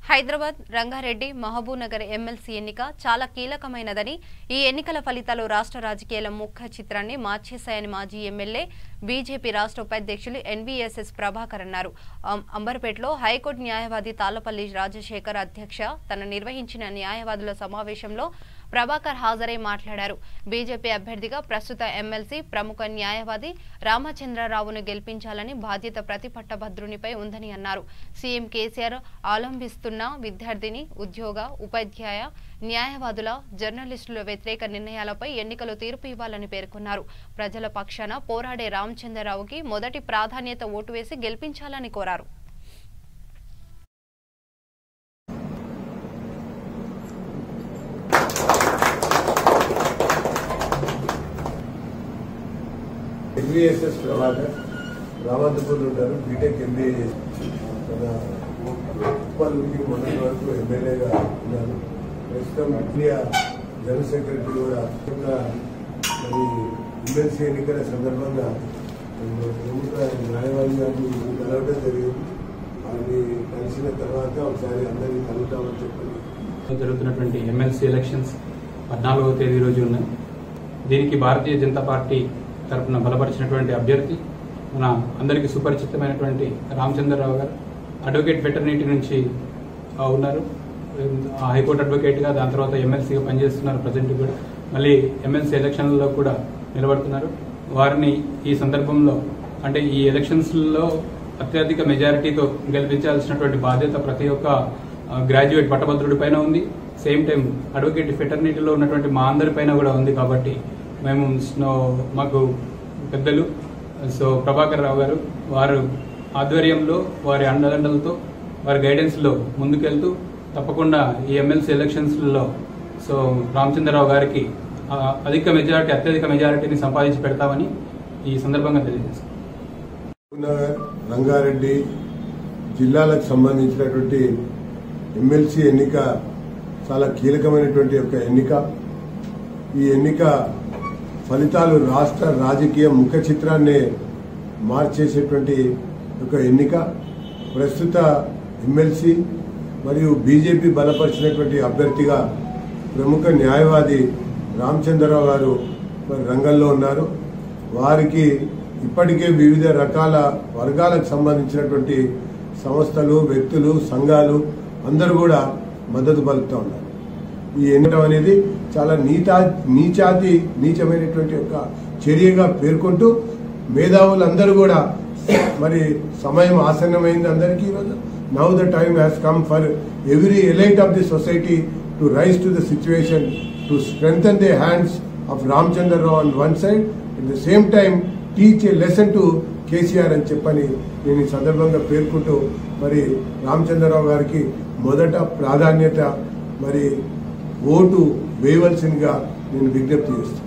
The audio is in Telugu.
హైదరాబాద్ రంగారెడ్డి మహబూబ్నగర్ ఎమ్మెల్సీ ఎన్నిక చాలా కీలకమైనదని ఈ ఎన్నికల ఫలితాలు రాష్ట్ర రాజకీయాల ముఖ్య చిత్రాన్ని మార్చేశాయని మాజీ ఎమ్మెల్యే బీజేపీ రాష్ట్ర ఉపాధ్యక్షులు ఎన్వీఎస్ఎస్ ప్రభాకర్ అన్నారు. అంబర్పేటలో హైకోర్టు న్యాయవాది తాళ్లపల్లి రాజశేఖర్ అధ్యక్ష తన నిర్వహించిన న్యాయవాదుల సమావేశంలో ప్రభాకర్ హాజరై మాట్లాడారు. బీజేపీ అభ్యర్థిగా ప్రస్తుత ఎమ్మెల్సీ ప్రముఖ న్యాయవాది రామచంద్రరావును గెలిపించాలని బాధ్యత ప్రతి పట్టభద్రునిపై ఉందని అన్నారు. సీఎం కేసీఆర్ అవలంబిస్తున్న విద్యార్థిని, ఉద్యోగ, ఉపాధ్యాయ, న్యాయవాదుల, జర్నలిస్టుల వ్యతిరేక నిర్ణయాలపై ఎన్నికలు తీర్పు ఇవ్వాలని పేర్కొన్నారు. ప్రజల పక్షాన పోరాడే రామచంద్రరావుకి మొదటి ప్రాధాన్యత ఓటు వేసి గెలిపించాలని కోరారు. ఎన్వీఎస్ఎస్ ప్రభాకర్ రామంతపూర్లో ఉంటారు. బీటెక్ ఎంబీఏ చేసి మన ఉప్పల్కి మొన్నటి వరకు ఎమ్మెల్యేగా ఉన్నారు. ప్రస్తుతం ఇండియా జనరల్ సెక్రటరీ కూడా మరి ఎమ్మెల్సీ ఎన్నికల సందర్భంగా ప్రముఖ న్యాయవాది గారిని కలవడం జరిగింది. వారిని కలిసిన తర్వాత ఒకసారి అందరినీ కలుగుతామని చెప్పి జరుగుతున్నటువంటి ఎమ్మెల్సీ ఎలక్షన్స్ 14వ తేదీ రోజు ఉన్నాయి. దీనికి భారతీయ జనతా పార్టీ తరఫున బలపరిచినటువంటి అభ్యర్థి మన అందరికీ సుపరిచితమైనటువంటి రామచంద్రరావు గారు అడ్వకేట్ వెటర్నిటీ నుంచి ఉన్నారు. హైకోర్టు అడ్వకేట్గా, దాని తర్వాత ఎమ్మెల్సీగా పనిచేస్తున్నారు. ప్రజెంట్ కూడా మళ్ళీ ఎమ్మెల్సీ ఎలక్షన్లలో కూడా నిలబడుతున్నారు. వారిని ఈ సందర్భంలో అంటే ఈ ఎలక్షన్స్లో అత్యధిక మెజారిటీతో గెలిపించాల్సినటువంటి బాధ్యత ప్రతి ఒక్క గ్రాడ్యుయేట్ పట్టభద్రుడి పైన ఉంది. సేమ్ టైం అడ్వకేట్ ఫెటర్నిటీలో ఉన్నటువంటి మా అందరి పైన కూడా ఉంది. కాబట్టి మేము మాకు పెద్దలు ప్రభాకర్ రావు గారు వారు ఆధ్వర్యంలో, వారి అండదండలతో, వారి గైడెన్స్లో ముందుకెళ్తూ తప్పకుండా ఈ ఎమ్మెల్సీ ఎలక్షన్స్లో రామచంద్రరావు గారికి అత్యధిక మెజారిటీని సంపాదించి పెడతామని ఈ సందర్భంగా తెలియజేస్తాం. రంగారెడ్డి జిల్లాలకు సంబంధించినటువంటి ఎమ్మెల్సీ ఎన్నిక చాలా కీలకమైనటువంటి ఒక ఎన్నిక. ఈ ఎన్నిక ఫలితాలు రాష్ట్ర రాజకీయ ముఖ చిత్రాన్ని మార్చేసేటువంటి ఒక ఎన్నిక. ప్రస్తుత ఎమ్మెల్సీ మరియు బీజేపీ బలపరిచినటువంటి అభ్యర్థిగా ప్రముఖ న్యాయవాది రామచంద్రరావు గారు మరి రంగంలో ఉన్నారు. వారికి ఇప్పటికే వివిధ రకాల వర్గాలకు సంబంధించినటువంటి సంస్థలు, వ్యక్తులు, సంఘాలు అందరూ కూడా మద్దతు పలుకుతూ ఉన్నారు. ఈ ఎన్నిక అనేది చాలా నీచమైనటువంటి ఒక చర్యగా పేర్కొంటూ మేధావులందరూ కూడా మరి సమయం ఆసన్నమైంది అందరికీ. ఈరోజు now the time has come for every elite of the society to rise to the situation to strengthen the hands of Ramachandra Rao on one side, in the same time teach a lesson to KCR అని చెప్పని నేను ఈ సందర్భంగా పేర్కొంటూ మరి రామచంద్రరావు గారికి మొదట ప్రాధాన్యత మరి ఓటు వేయవలసిందిగా నేను విజ్ఞప్తి చేస్తాను.